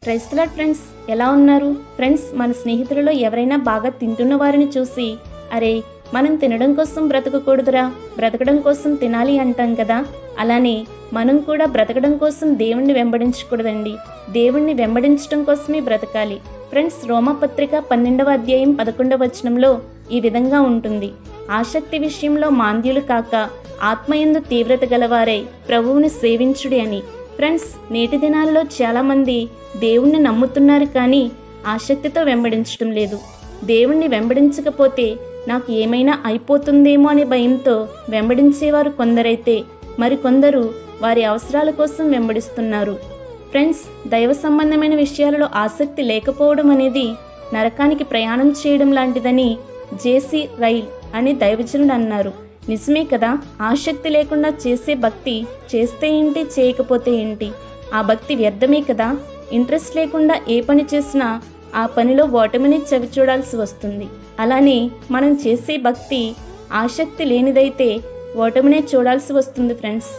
Praise the lord friends, ఎలా ఉన్నారు friends? మన స్నేహితులలో ఎవరైనా బాగా తింటున్న వారిని చూసి, అరే మనం తినడం కోసం బ్రతకకూడదురా, బ్రతకడం కోసం తినాలి అంటాం కదా. అలానే మనం కూడా బ్రతకడం కోసం దేవుణ్ణి వెంబడించకూడదండి, దేవుణ్ణి వెంబడించడం కోసమే బ్రతకాలి. ఫ్రెండ్స్, రోమపత్రిక 12వ అధ్యాయం 11వ వచనంలో ఈ విధంగా ఉంటుంది: ఆసక్తి విషయంలో మాంద్యులు కాక ఆత్మయందు తీవ్రత గలవారై ప్రభువుని సేవించుడి అని. ఫ్రెండ్స్, నేటి దినాల్లో చాలామంది దేవుణ్ణి నమ్ముతున్నారు కానీ ఆసక్తితో వెంబడించడం లేదు. దేవుణ్ణి వెంబడించకపోతే నాకు ఏమైనా అయిపోతుందేమో అనే భయంతో వెంబడించేవారు కొందరైతే, మరికొందరు వారి అవసరాల కోసం వెంబడిస్తున్నారు. ఫ్రెండ్స్, దైవ సంబంధమైన విషయాలలో ఆసక్తి లేకపోవడం అనేది నరకానికి ప్రయాణం చేయడం లాంటిదని జేసీ రైల్ అనే దైవజనుడు అన్నారు. నిజమే కదా. ఆసక్తి లేకుండా చేసే భక్తి చేస్తే ఏంటి, చేయకపోతే ఏంటి, ఆ భక్తి వ్యర్థమే కదా. ఇంట్రెస్ట్ లేకుండా ఏ పని చేసినా ఆ పనిలో ఓటమిని చవి చూడాల్సి వస్తుంది. అలానే మనం చేసే భక్తి ఆసక్తి లేనిదైతే ఓటమినే చూడాల్సి వస్తుంది ఫ్రెండ్స్.